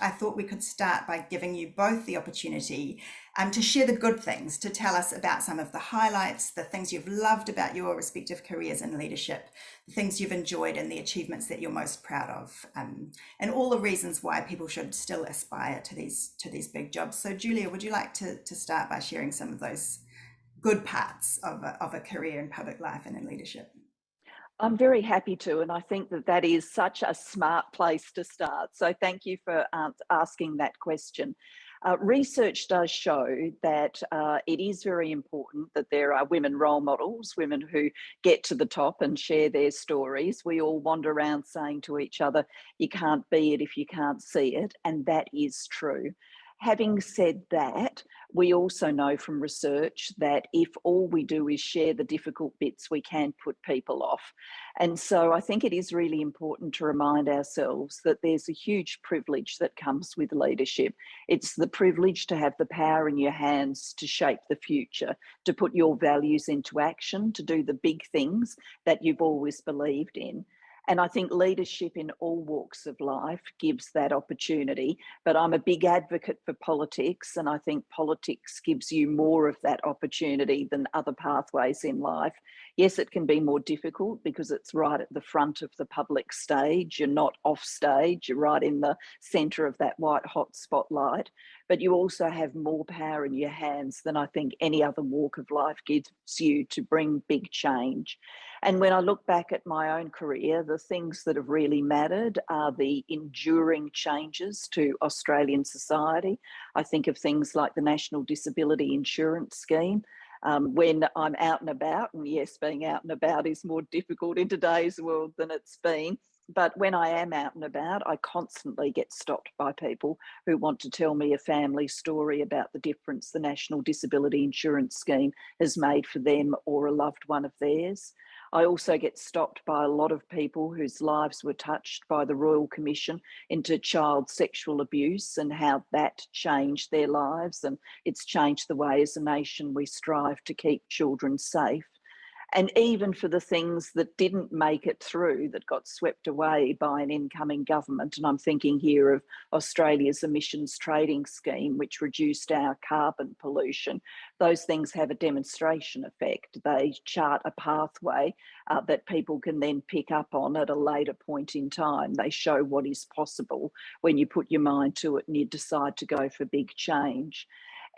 I thought we could start by giving you both the opportunity to share the good things, to tell us about some of the highlights, the things you've loved about your respective careers in leadership, the things you've enjoyed and the achievements that you're most proud of, and all the reasons why people should still aspire to these big jobs. So Julia, would you like to start by sharing some of those good parts of of a career in public life and in leadership? I'm very happy to, and I think that that is such a smart place to start. So thank you for asking that question. Research does show that it is very important that there are women role models, women who get to the top and share their stories. We all wander around saying to each other, you can't be it if you can't see it, and that is true. Having said that, we also know from research that if all we do is share the difficult bits, we can put people off. And so I think it is really important to remind ourselves that there's a huge privilege that comes with leadership. It's the privilege to have the power in your hands to shape the future, to put your values into action, to do the big things that you've always believed in. And I think leadership in all walks of life gives that opportunity. But I'm a big advocate for politics, and I think politics gives you more of that opportunity than other pathways in life. Yes, it can be more difficult because it's right at the front of the public stage. You're not off stage, you're right in the centre of that white hot spotlight. But you also have more power in your hands than I think any other walk of life gives you to bring big change. And when I look back at my own career, the things that have really mattered are the enduring changes to Australian society. I think of things like the National Disability Insurance Scheme. When I'm out and about, and yes, being out and about is more difficult in today's world than it's been, but when I am out and about, I constantly get stopped by people who want to tell me a family story about the difference the National Disability Insurance Scheme has made for them or a loved one of theirs. I also get stopped by a lot of people whose lives were touched by the Royal Commission into child sexual abuse and how that changed their lives, and it's changed the way as a nation we strive to keep children safe. And even for the things that didn't make it through, that got swept away by an incoming government. And I'm thinking here of Australia's emissions trading scheme, which reduced our carbon pollution. Those things have a demonstration effect. They chart a pathway that people can then pick up on at a later point in time. They show what is possible when you put your mind to it and you decide to go for big change.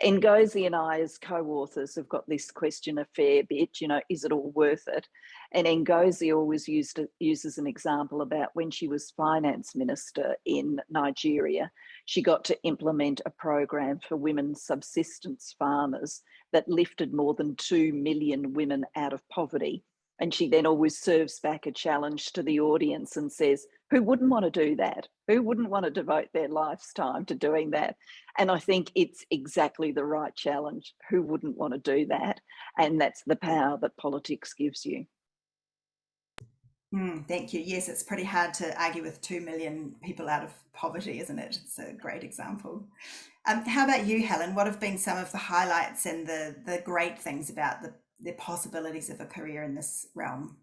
Ngozi and I, as co-authors, have got this question a fair bit, is it all worth it? And Ngozi always uses an example about when she was finance minister in Nigeria, she got to implement a program for women subsistence farmers that lifted more than 2 million women out of poverty. And she then always serves back a challenge to the audience and says, who wouldn't want to do that? Who wouldn't want to devote their lifetime to doing that? And I think it's exactly the right challenge. Who wouldn't want to do that? And that's the power that politics gives you. Thank you. Yes, it's pretty hard to argue with 2 million people out of poverty, isn't it? It's a great example. How about you, Helen? What have been some of the highlights and the great things about the possibilities of a career in this realm?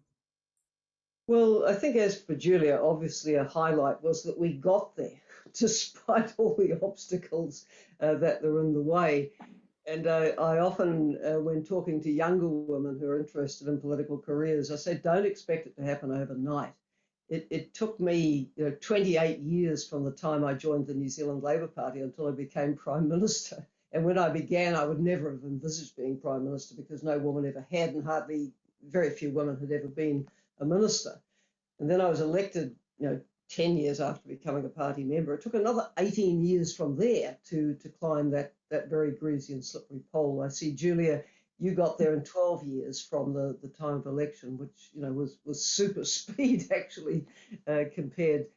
Well, I think as for Julia, obviously a highlight was that we got there despite all the obstacles that are in the way. And I often, when talking to younger women who are interested in political careers, I say, don't expect it to happen overnight. It took me 28 years from the time I joined the New Zealand Labour Party until I became Prime Minister. And when I began, I would never have envisaged being Prime Minister because no woman ever had, and very few women had ever been a minister. And then I was elected, 10 years after becoming a party member. It took another 18 years from there to climb that very greasy and slippery pole. I see, Julia, you got there in 12 years from the time of election, which was super speed actually compared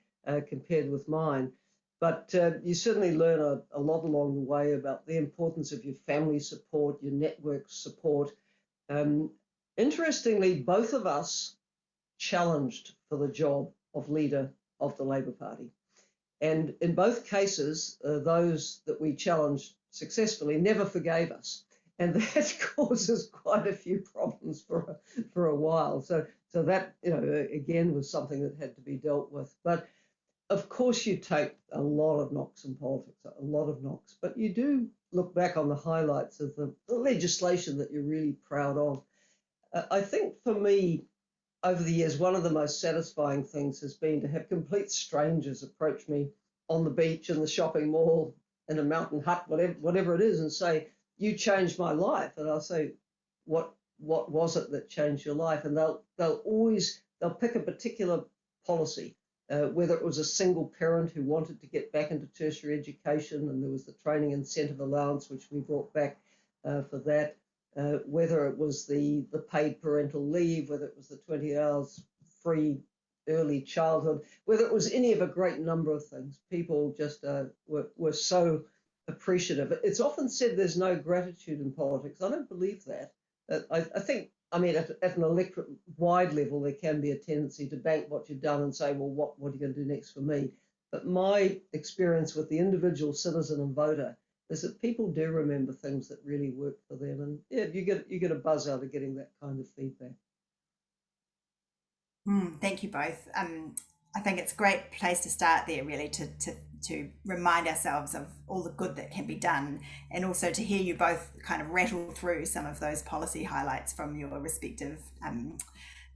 with mine. But you certainly learn a lot along the way about the importance of your family support, your network support. Interestingly, both of us challenged for the job of leader of the Labour Party. And in both cases, those that we challenged successfully never forgave us. And that causes quite a few problems for a while. So that, again, was something that had to be dealt with. But of course, you take a lot of knocks in politics, a lot of knocks, but you do look back on the highlights of the legislation that you're really proud of. I think for me, over the years, one of the most satisfying things has been to have complete strangers approach me on the beach, in the shopping mall, in a mountain hut, whatever it is, and say, "You changed my life." And I'll say, "What was it that changed your life?" And they'll pick a particular policy, whether it was a single parent who wanted to get back into tertiary education, and there was the training incentive allowance, which we brought back for that. Whether it was the paid parental leave, whether it was the 20 hours free early childhood, whether it was any of a great number of things, people just were so appreciative. It's often said there's no gratitude in politics. I don't believe that. I think, I mean, at an electorate-wide level, there can be a tendency to bank what you've done and say, well, what are you going to do next for me? But my experience with the individual citizen and voter is that people do remember things that really worked for them. And yeah, you get a buzz out of getting that kind of feedback. Thank you both. I think it's a great place to start there, really, to remind ourselves of all the good that can be done, and also to hear you both kind of rattle through some of those policy highlights from your respective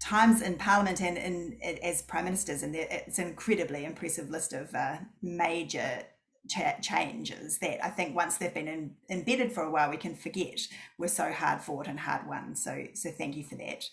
times in Parliament and as Prime Ministers. And it's an incredibly impressive list of major changes that I think once they've been embedded for a while, we can forget were so hard fought and hard won. So thank you for that.